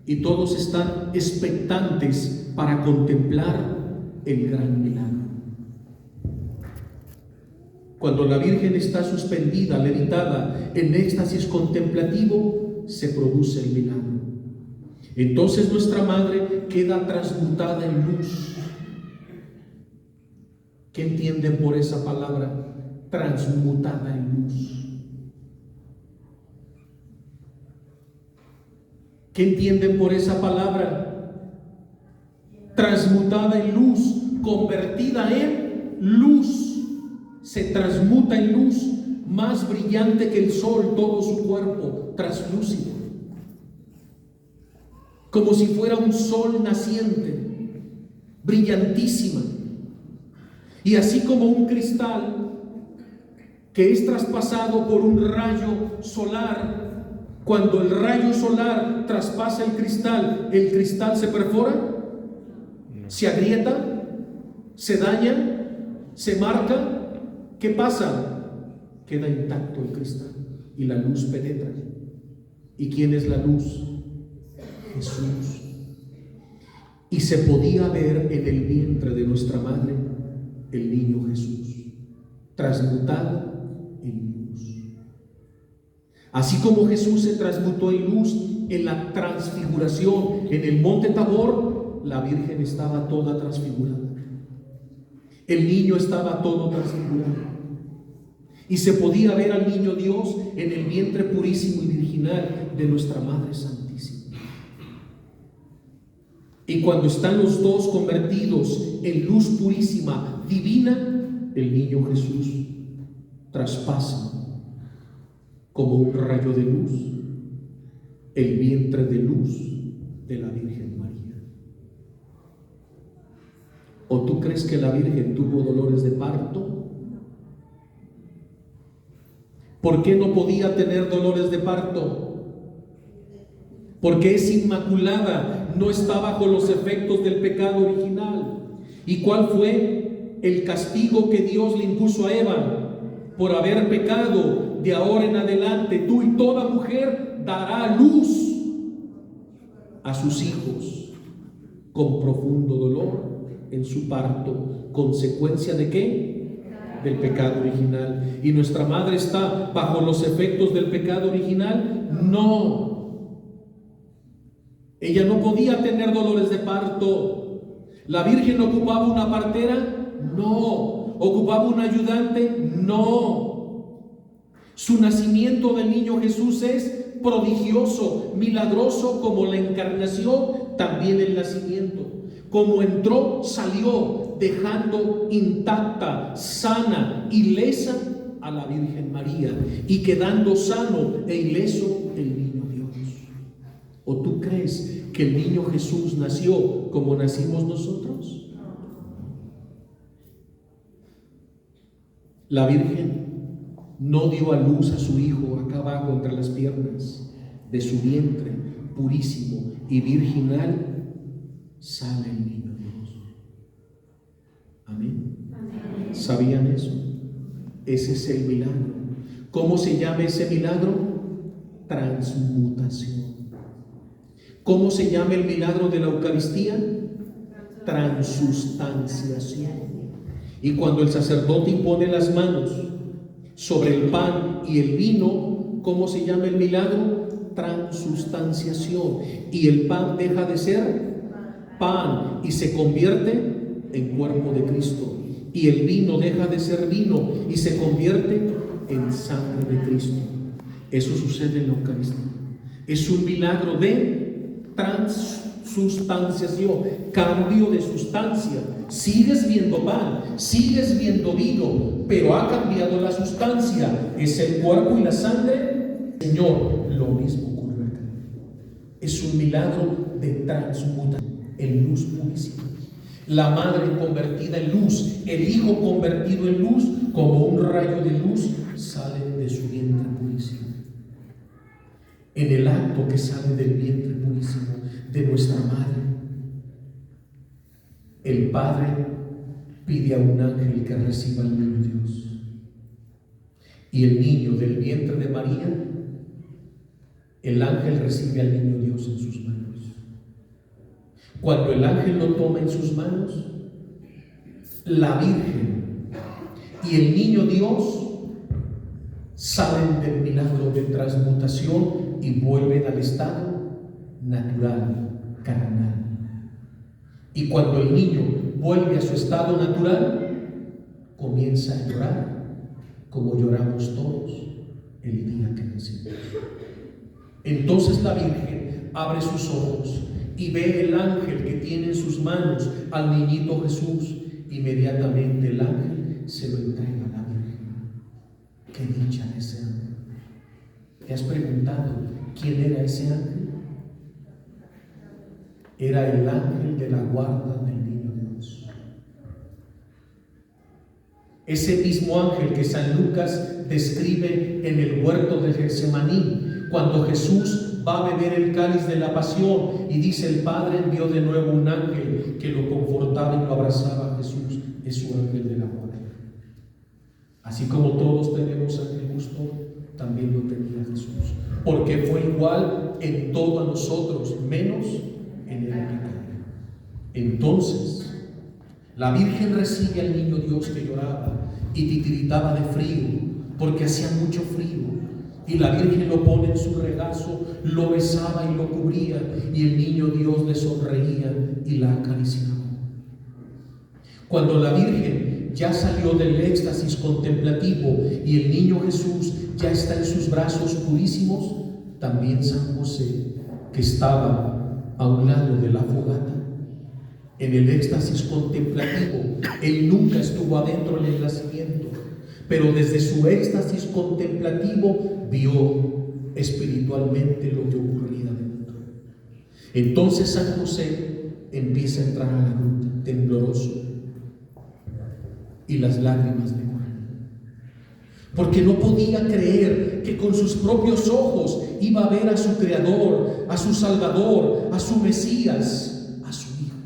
Speaker 2: Y todos están expectantes para contemplar el gran milagro. Cuando la Virgen está suspendida, levitada, en éxtasis contemplativo, se produce el milagro. Entonces nuestra Madre queda transmutada en luz. ¿Qué entienden por esa palabra? Transmutada en luz. ¿Qué entienden por esa palabra? Transmutada en luz, convertida en luz. Se transmuta en luz, más brillante que el sol, todo su cuerpo, translúcido, como si fuera un sol naciente, brillantísima. Y así como un cristal que es traspasado por un rayo solar, cuando el rayo solar traspasa el cristal se perfora, se agrieta, se daña, se marca. ¿Qué pasa? Queda intacto el cristal y la luz penetra. ¿Y quién es la luz? Jesús. Y se podía ver en el vientre de nuestra Madre el niño Jesús, transmutado en luz. Así como Jesús se transmutó en luz en la transfiguración en el monte Tabor, la Virgen estaba toda transfigurada. El niño estaba todo transfigurado. Y se podía ver al niño Dios en el vientre purísimo y virginal de nuestra Madre Santísima. Y cuando están los dos convertidos en luz purísima, divina, el niño Jesús traspasa como un rayo de luz el vientre de luz de la Virgen María. ¿O tú crees que la Virgen tuvo dolores de parto? ¿Por qué no podía tener dolores de parto? Porque es inmaculada, no está bajo los efectos del pecado original. ¿Y cuál fue el castigo que Dios le impuso a Eva? Por haber pecado, de ahora en adelante tú y toda mujer dará luz a sus hijos con profundo dolor en su parto. ¿Consecuencia de qué? Del pecado original. ¿Y nuestra Madre está bajo los efectos del pecado original? No. Ella no podía tener dolores de parto. ¿La Virgen ocupaba una partera? No. ¿Ocupaba un ayudante? No. Su nacimiento del niño Jesús es prodigioso, milagroso, como la encarnación, también el nacimiento. Como entró, salió, dejando intacta, sana, ilesa a la Virgen María y quedando sano e ileso el niño Dios. ¿O tú crees que el niño Jesús nació como nacimos nosotros? La Virgen no dio a luz a su hijo acá abajo entre las piernas. De su vientre purísimo y virginal sale el niño Dios. Amén. Amén. ¿Sabían eso? Ese es el milagro. ¿Cómo se llama ese milagro? Transmutación. ¿Cómo se llama el milagro de la Eucaristía? Transustanciación. Y cuando el sacerdote impone las manos sobre el pan y el vino, ¿cómo se llama el milagro? Transustanciación. Y el pan deja de ser pan y se convierte en cuerpo de Cristo. Y el vino deja de ser vino y se convierte en sangre de Cristo. Eso sucede en la Eucaristía. Es un milagro de transustanciación, cambio de sustancia. Sigues viendo pan, sigues viendo vino, pero ha cambiado la sustancia. Es el cuerpo y la sangre. Señor, lo mismo ocurre acá. Es un milagro de transmutación en luz purísima. La madre convertida en luz, el hijo convertido en luz, como un rayo de luz, sale de su vientre purísimo. En el acto que sale del vientre purísimo de nuestra madre, el Padre pide a un ángel que reciba al niño Dios. Y el niño del vientre de María, el ángel recibe al niño Dios en sus manos. Cuando el ángel lo toma en sus manos, la Virgen y el niño Dios salen del milagro de transmutación y vuelven al estado natural, carnal. Y cuando el niño vuelve a su estado natural, comienza a llorar como lloramos todos el día que nacimos. Entonces la Virgen abre sus ojos y ve el ángel que tiene en sus manos al niñito Jesús. Inmediatamente el ángel se lo entrega a la Virgen. Qué dicha ese ángel. ¿Te has preguntado quién era ese ángel? Era el ángel de la guarda del niño Dios. Ese mismo ángel que San Lucas describe en el huerto de Getsemaní, cuando Jesús va a beber el cáliz de la pasión y dice: el Padre envió de nuevo un ángel que lo confortaba y lo abrazaba a Jesús. Es su ángel de la guarda. Así como todos tenemos ángel justo, también lo tenía Jesús, porque fue igual en todo a nosotros, menos en el pecado. Entonces la Virgen recibe al niño Dios que lloraba y titiritaba de frío, porque hacía mucho frío. Y la Virgen lo pone en su regazo, lo besaba y lo cubría, y el niño Dios le sonreía y la acariciaba. Cuando la Virgen ya salió del éxtasis contemplativo y el niño Jesús ya está en sus brazos purísimos, también San José, que estaba a un lado de la fogata, en el éxtasis contemplativo, él nunca estuvo adentro del nacimiento, pero desde su éxtasis contemplativo vio espiritualmente lo que ocurría dentro. Entonces San José empieza a entrar a la gruta, tembloroso, y las lágrimas le corren, porque no podía creer que con sus propios ojos iba a ver a su Creador, a su Salvador, a su Mesías, a su Hijo.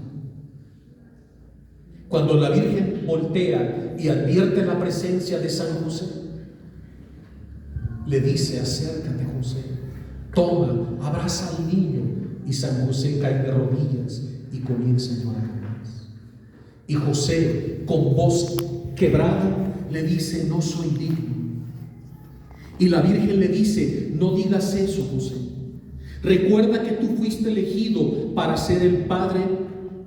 Speaker 2: Cuando la Virgen voltea y advierte la presencia de San José, le dice: acércate, José, toma, abraza al niño. Y San José cae de rodillas y comienza a llorar más. Y José, con voz quebrada, le dice: no soy digno. Y la Virgen le dice: no digas eso, José. Recuerda que tú fuiste elegido para ser el padre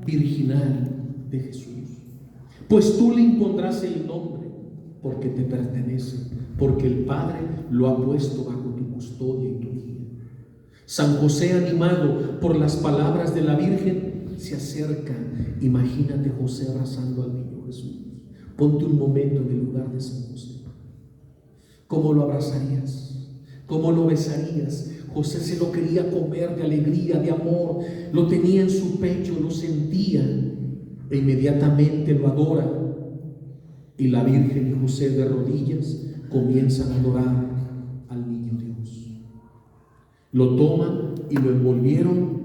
Speaker 2: virginal de Jesús. Pues tú le impondrás el nombre porque te pertenece, porque el Padre lo ha puesto bajo tu custodia y tu guía. San José, animado por las palabras de la Virgen, se acerca. Imagínate José abrazando al niño Jesús. Ponte un momento en el lugar de San José. ¿Cómo lo abrazarías? ¿Cómo lo besarías? José se lo quería comer de alegría, de amor. Lo tenía en su pecho, lo sentía, e inmediatamente lo adora. Y la Virgen y José, de rodillas, comienzan a adorar al niño Dios. Lo toman y lo envolvieron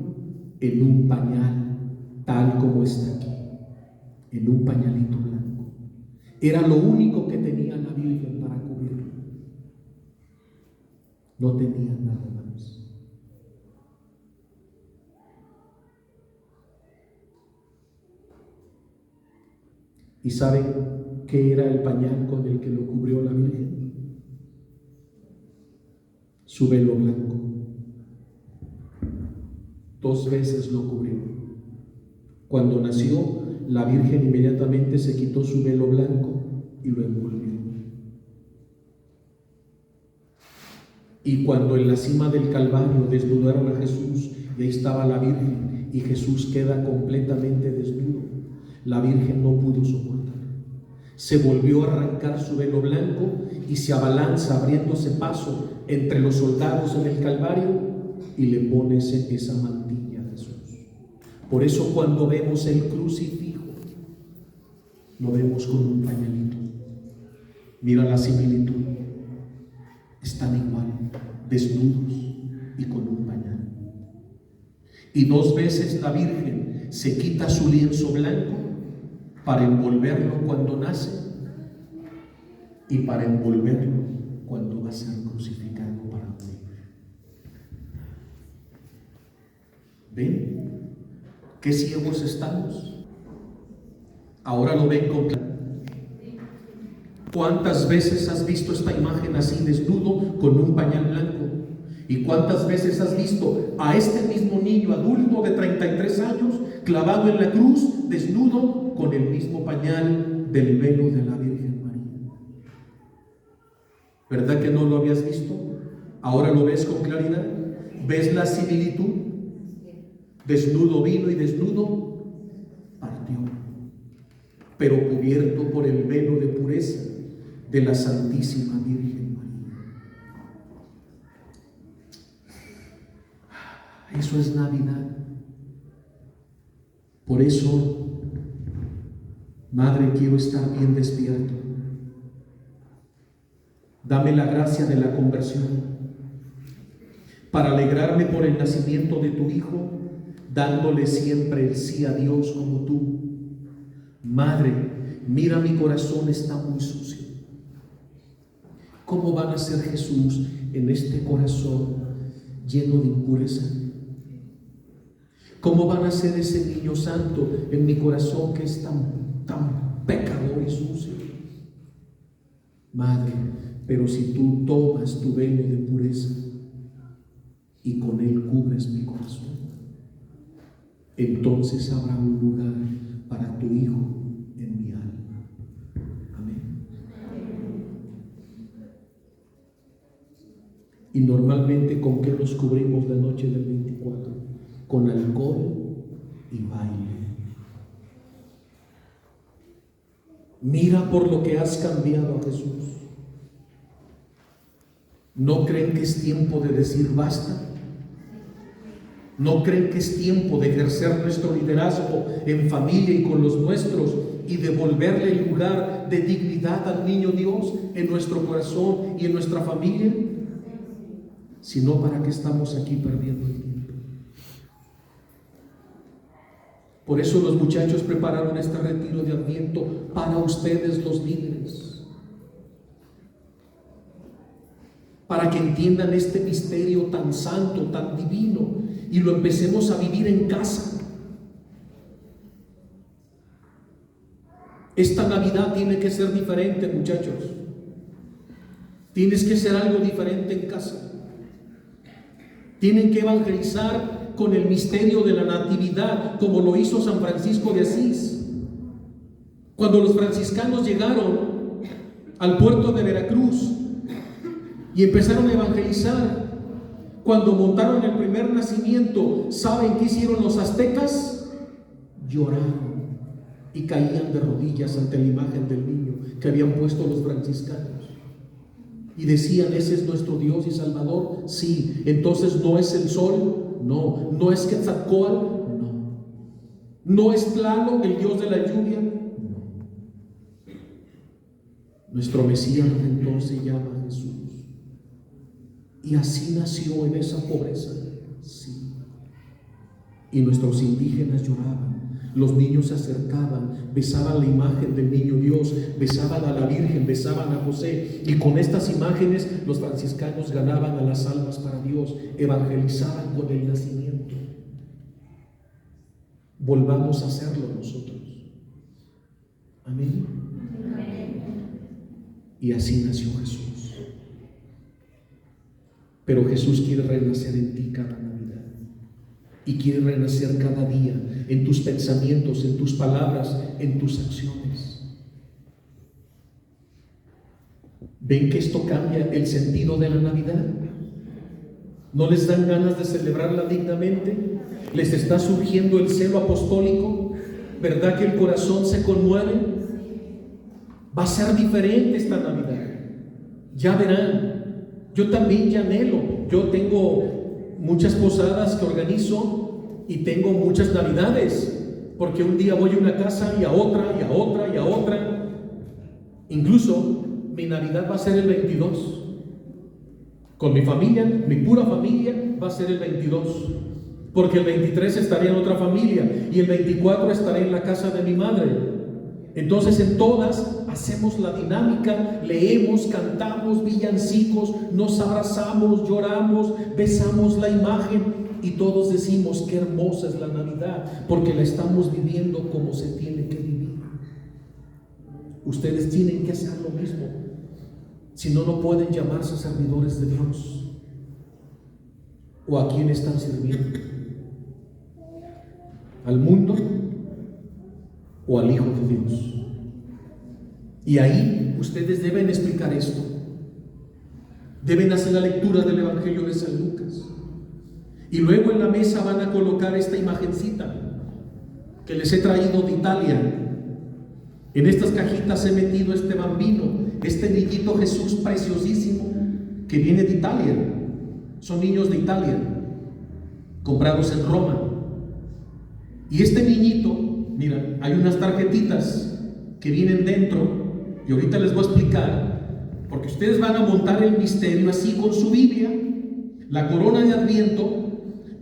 Speaker 2: en un pañal, tal como está aquí, en un pañalito blanco. Era lo único que tenía la Virgen para cubrirlo. No tenía nada más. ¿Y saben qué era el pañal con el que lo cubrió la Virgen? Su velo blanco. 2 veces lo cubrió. Cuando nació, la Virgen inmediatamente se quitó su velo blanco y lo envolvió. Y cuando en la cima del Calvario desnudaron a Jesús, y ahí estaba la Virgen, y Jesús queda completamente desnudo, la Virgen no pudo soportar. Se volvió a arrancar su velo blanco y se abalanza abriéndose paso entre los soldados en el Calvario y le pone esa mantilla a Jesús. Por eso cuando vemos el crucifijo, lo vemos con un pañalito. Mira la similitud. Están igual, desnudos y con un pañal. Y 2 veces la Virgen se quita su lienzo blanco para envolverlo cuando nace y para envolverlo cuando va a ser crucificado para morir. ¿Ven? ¿Qué ciegos estamos? Ahora lo ven con claridad. ¿Cuántas veces has visto esta imagen así desnudo con un pañal blanco? ¿Y cuántas veces has visto a este mismo niño adulto de 33 años clavado en la cruz, desnudo, con el mismo pañal del velo de la Virgen María? ¿Verdad que no lo habías visto? Ahora lo ves con claridad. ¿Ves la similitud? Desnudo vino y desnudo partió, pero cubierto por el velo de pureza de la Santísima Virgen María. Eso es Navidad. Por eso, Madre, quiero estar bien despierto. Dame la gracia de la conversión para alegrarme por el nacimiento de tu Hijo, dándole siempre el sí a Dios como tú. Madre, mira, mi corazón está muy sucio. ¿Cómo va a nacer Jesús en este corazón lleno de impureza? ¿Cómo va a nacer ese niño santo en mi corazón que es tan pecador y sucio? Madre, pero si tú tomas tu velo de pureza y con él cubres mi corazón, entonces habrá un lugar para tu Hijo en mi alma. Amén. Y normalmente, ¿con qué nos cubrimos la noche del 24? Con alcohol y baile. Mira por lo que has cambiado a Jesús. ¿No creen que es tiempo de decir basta? ¿No creen que es tiempo de ejercer nuestro liderazgo en familia y con los nuestros y devolverle el lugar de dignidad al niño Dios en nuestro corazón y en nuestra familia? Si no, ¿para qué estamos aquí perdiendo el tiempo? Por eso los muchachos prepararon este retiro de Adviento para ustedes, los líderes, para que entiendan este misterio tan santo, tan divino, y lo empecemos a vivir en casa. Esta Navidad tiene que ser diferente, muchachos. Tienes que ser algo diferente en casa. Tienen que evangelizar con el misterio de la Natividad, como lo hizo San Francisco de Asís. Cuando los franciscanos llegaron al puerto de Veracruz y empezaron a evangelizar, cuando montaron el primer nacimiento, ¿saben qué hicieron los aztecas? Lloraron y caían de rodillas ante la imagen del niño que habían puesto los franciscanos. Y decían, ¿ese es nuestro Dios y Salvador? Sí. Entonces, ¿no es el sol? No. ¿No es Quetzalcóatl? No. ¿No es Tlaloc, el Dios de la lluvia? No. Nuestro Mesías Redentor se llama Jesús. Y así nació en esa pobreza. Sí. Y nuestros indígenas lloraban Los niños se acercaban, besaban la imagen del niño Dios, besaban a la Virgen, besaban a José, y con estas imágenes los franciscanos ganaban a las almas para Dios, evangelizaban con el nacimiento. Volvamos a hacerlo nosotros. Amén. Y así nació Jesús. Pero Jesús quiere renacer en ti cada Navidad. Y quiere renacer cada día en tus pensamientos, en tus palabras, en tus acciones. ¿Ven que esto cambia el sentido de la Navidad? ¿No les dan ganas de celebrarla dignamente? ¿Les está surgiendo el celo apostólico? ¿Verdad que el corazón se conmueve? Va a ser diferente esta Navidad. Ya verán. Yo también ya anhelo. Yo tengo muchas posadas que organizo y tengo muchas Navidades, porque un día voy a una casa y a otra y a otra y a otra. Incluso mi Navidad va a ser el 22 con mi familia, mi pura familia va a ser el 22, porque el 23 estaré en otra familia y el 24 estaré en la casa de mi madre. Entonces en todas hacemos la dinámica, leemos, cantamos villancicos, nos abrazamos, lloramos, besamos la imagen y todos decimos qué hermosa es la Navidad, porque la estamos viviendo como se tiene que vivir. Ustedes tienen que hacer lo mismo, si no, no pueden llamarse servidores de Dios. ¿O a quién están sirviendo? ¿Al mundo o al Hijo de Dios? Y ahí ustedes deben explicar esto. Deben hacer la lectura del Evangelio de San Lucas. Y luego en la mesa van a colocar esta imagencita que les he traído de Italia. En estas cajitas he metido este bambino, este niñito Jesús preciosísimo que viene de Italia. Son niños de Italia, comprados en Roma. Y este niñito, mira, hay unas tarjetitas que vienen dentro, y ahorita les voy a explicar, porque ustedes van a montar el misterio así con su Biblia, la corona de Adviento,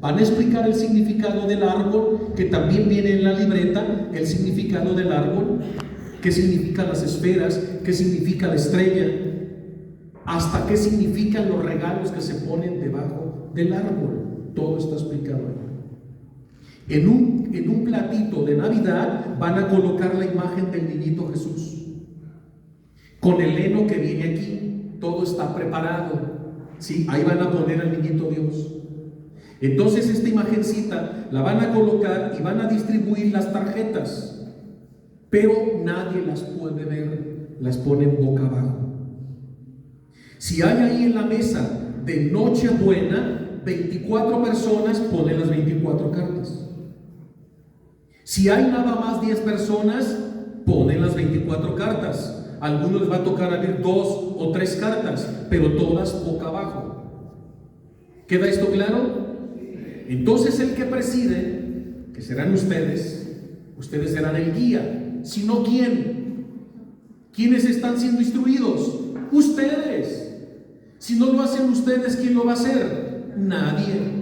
Speaker 2: van a explicar el significado del árbol, que también viene en la libreta, el significado del árbol, qué significan las esferas, qué significa la estrella, hasta qué significan los regalos que se ponen debajo del árbol. Todo está explicado ahí. En un platito de Navidad van a colocar la imagen del niñito Jesús con el heno que viene aquí. Todo está preparado, ¿sí? Ahí van a poner al niñito Dios. Entonces esta imagencita la van a colocar y van a distribuir las tarjetas, pero nadie las puede ver, las ponen boca abajo. Si hay ahí en la mesa de Nochebuena 24 personas, ponen las 24 cartas. Si hay nada más 10 personas, ponen las 24 cartas. A algunos les va a tocar abrir 2 o 3 cartas, pero todas boca abajo. ¿Queda esto claro? Entonces el que preside, que serán ustedes serán el guía. Si no, ¿quién? ¿Quiénes están siendo instruidos? Ustedes. Si no lo hacen ustedes, ¿quién lo va a hacer? Nadie.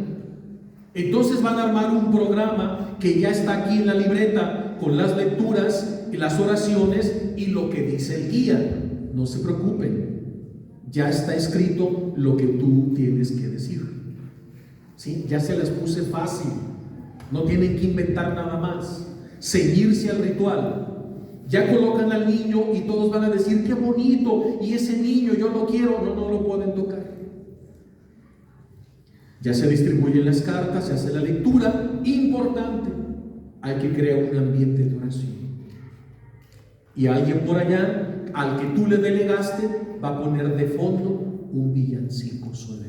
Speaker 2: Entonces van a armar un programa que ya está aquí en la libreta, con las lecturas y las oraciones y lo que dice el guía. No se preocupen, ya está escrito lo que tú tienes que decir. ¿Sí? Ya se las puse fácil, no tienen que inventar nada más, ceñirse al ritual. Ya colocan al niño y todos van a decir qué bonito, y ese niño yo lo quiero. No lo pueden tocar. Ya se distribuyen las cartas, se hace la lectura. Importante, hay que crear un ambiente de oración. Y alguien por allá, al que tú le delegaste, va a poner de fondo un villancico solemne.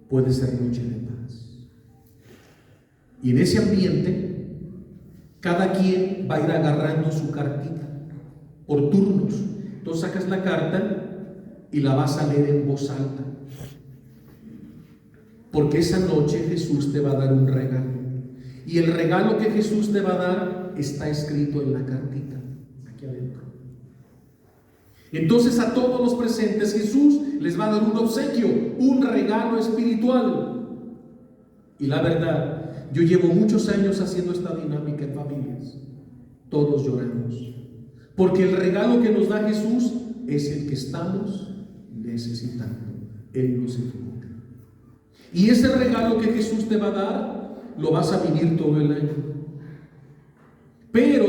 Speaker 2: Puede ser noche de paz. Y en ese ambiente, cada quien va a ir agarrando su cartita por turnos. Entonces sacas la carta y la vas a leer en voz alta, porque esa noche Jesús te va a dar un regalo, y el regalo que Jesús te va a dar está escrito en la cartita aquí adentro. Entonces a todos los presentes Jesús les va a dar un obsequio, un regalo espiritual. Y la verdad, Yo llevo muchos años haciendo esta dinámica en familias. Todos lloramos. Porque el regalo que nos da Jesús es el que estamos necesitando. Él no se equivoca. Y ese regalo que Jesús te va a dar, lo vas a vivir todo el año. Pero,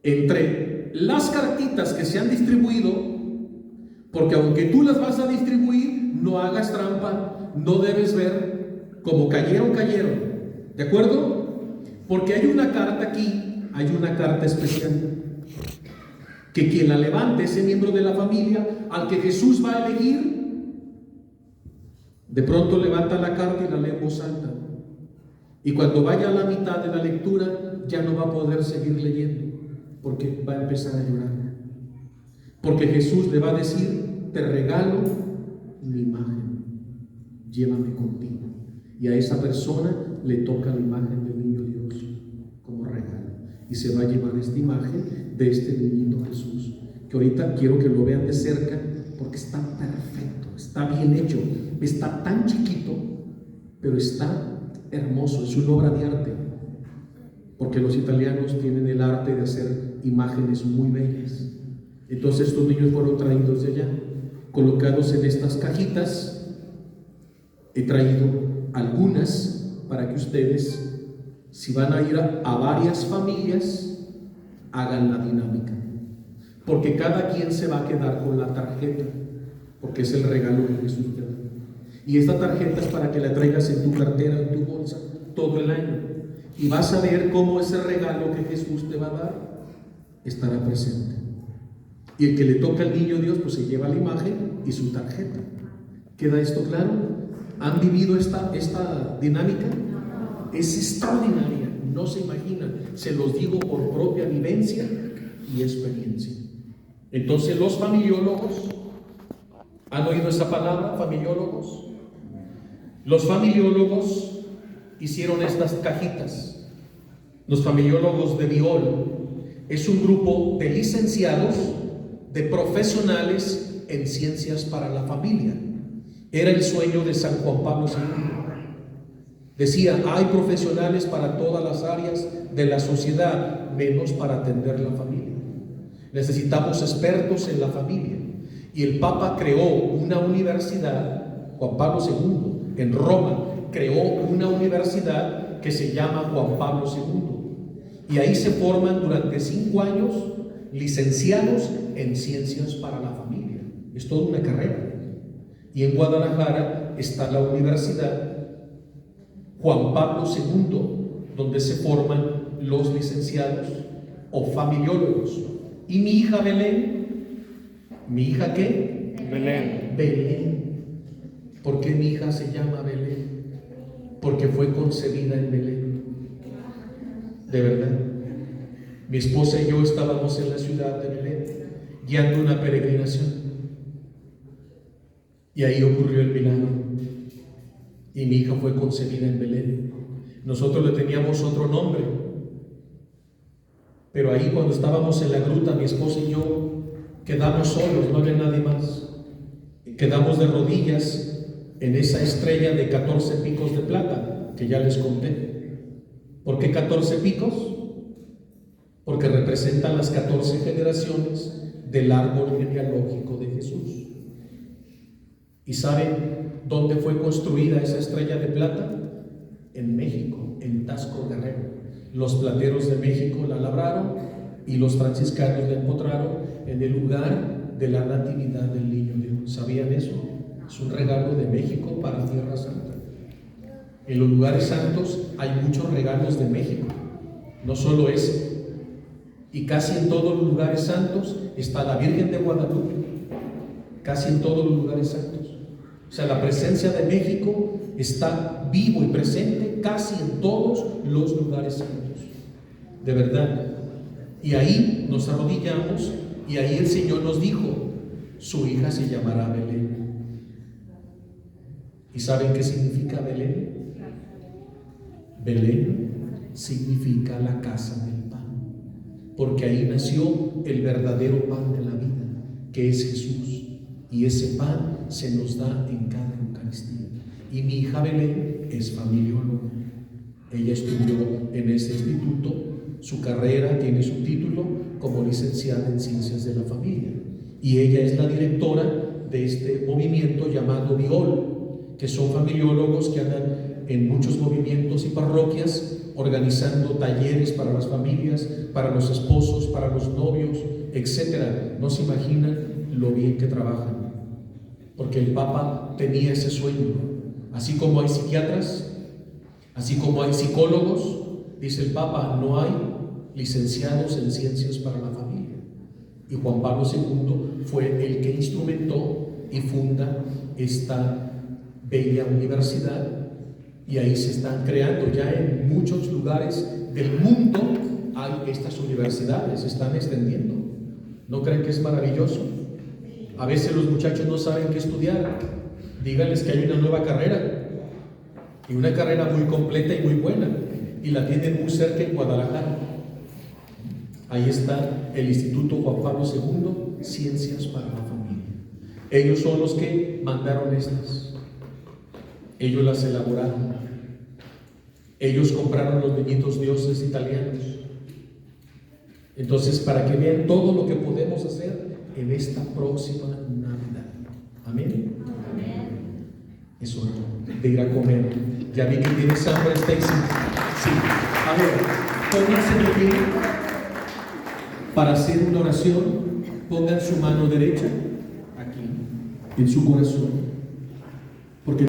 Speaker 2: entre las cartitas que se han distribuido, porque aunque tú las vas a distribuir, no hagas trampa, no debes ver como cayeron, ¿de acuerdo? Porque hay una carta aquí, hay una carta especial, que quien la levante, ese miembro de la familia, al que Jesús va a elegir, de pronto levanta la carta y la lee en voz alta. Y cuando vaya a la mitad de la lectura, ya no va a poder seguir leyendo, porque va a empezar a llorar. Porque Jesús le va a decir: te regalo mi imagen, llévame contigo. Y a esa persona le toca la imagen del niño Dios como regalo. Y se va a llevar esta imagen de este niñito Jesús, que ahorita quiero que lo vean de cerca, porque está perfecto, está bien hecho, está tan chiquito, pero está hermoso, es una obra de arte, porque los italianos tienen el arte de hacer imágenes muy bellas. Entonces estos niños fueron traídos de allá, colocados en estas cajitas. He traído algunas para que ustedes, si van a ir a varias familias, hagan la dinámica, porque cada quien se va a quedar con la tarjeta, porque es el regalo que Jesús te da. Y esta tarjeta es para que la traigas en tu cartera, en tu bolsa, todo el año. Y vas a ver cómo ese regalo que Jesús te va a dar estará presente. Y el que le toca al niño Dios, pues se lleva la imagen y su tarjeta. ¿Queda esto claro? ¿Han vivido esta dinámica? Es extraordinaria, no se imaginan. Se los digo por propia vivencia y experiencia. Entonces los familiólogos, ¿han oído esa palabra, familiólogos? Los familiólogos hicieron estas cajitas. Los familiólogos de Biol es un grupo de licenciados, de profesionales en ciencias para la familia. Era el sueño de San Juan Pablo II. Decía: hay profesionales para todas las áreas de la sociedad, menos para atender la familia. Necesitamos expertos en la familia. Y el Papa creó una universidad, Juan Pablo II, en Roma, creó una universidad que se llama Juan Pablo II. Y ahí se forman durante 5 años licenciados en ciencias para la familia. Es toda una carrera. Y en Guadalajara está la Universidad Juan Pablo II, donde se forman los licenciados o familiólogos. Y mi hija Belén, ¿mi hija qué?
Speaker 3: Belén.
Speaker 2: Belén. ¿Por qué mi hija se llama Belén? Porque fue concebida en Belén. De verdad. Mi esposa y yo estábamos en la ciudad de Belén, guiando una peregrinación. Y ahí ocurrió el milagro. Y mi hija fue concebida en Belén. Nosotros le teníamos otro nombre. Pero ahí, cuando estábamos en la gruta, mi esposa y yo quedamos solos, no había nadie más. Quedamos de rodillas en esa estrella de 14 picos de plata que ya les conté. ¿Por qué 14 picos? Porque representan las 14 generaciones del árbol genealógico de Jesús. ¿Y saben dónde fue construida esa estrella de plata? En México, en Tasco, Guerrero. Los plateros de México la labraron y los franciscanos la empotraron en el lugar de la natividad del niño Dios. ¿Sabían eso? Es un regalo de México para Tierra Santa. En los lugares santos hay muchos regalos de México, no solo ese. Y casi en todos los lugares santos está la Virgen de Guadalupe. Casi en todos los lugares santos. O sea, la presencia de México está vivo y presente casi en todos los lugares santos. De verdad. Y ahí nos arrodillamos y ahí el Señor nos dijo: su hija se llamará Belén. ¿Y saben qué significa Belén? Belén significa la casa del pan, porque ahí nació el verdadero pan de la vida, que es Jesús. Y ese pan se nos da en cada Eucaristía. Y mi hija Belén es familióloga. Ella estudió en ese instituto, su carrera, tiene su título como licenciada en Ciencias de la Familia. Y ella es la directora de este movimiento llamado Viol, que son familiólogos que andan en muchos movimientos y parroquias organizando talleres para las familias, para los esposos, para los novios, etc. No se imaginan lo bien que trabajan, porque el Papa tenía ese sueño. Así como hay psiquiatras, así como hay psicólogos, dice el Papa, no hay licenciados en ciencias para la familia. Y Juan Pablo II fue el que instrumentó y funda esta bella universidad, y ahí se están creando ya en muchos lugares del mundo. Hay estas universidades, se están extendiendo. ¿No creen que es maravilloso? A veces los muchachos no saben qué estudiar. Díganles que hay una nueva carrera, y una carrera muy completa y muy buena, y la tienen muy cerca en Guadalajara. Ahí está el Instituto Juan Pablo II, Ciencias para la Familia. Ellos son los que mandaron estas. Ellos las elaboraron. Ellos compraron los benditos dioses italianos. Entonces, para que vean todo lo que podemos hacer en esta próxima Navidad. Amén. Es hora de ir a comer. Ya vi que tienes hambre, Stacy. Sí. A ver, pónganse de pie para hacer una oración. Pongan su mano derecha aquí en su corazón.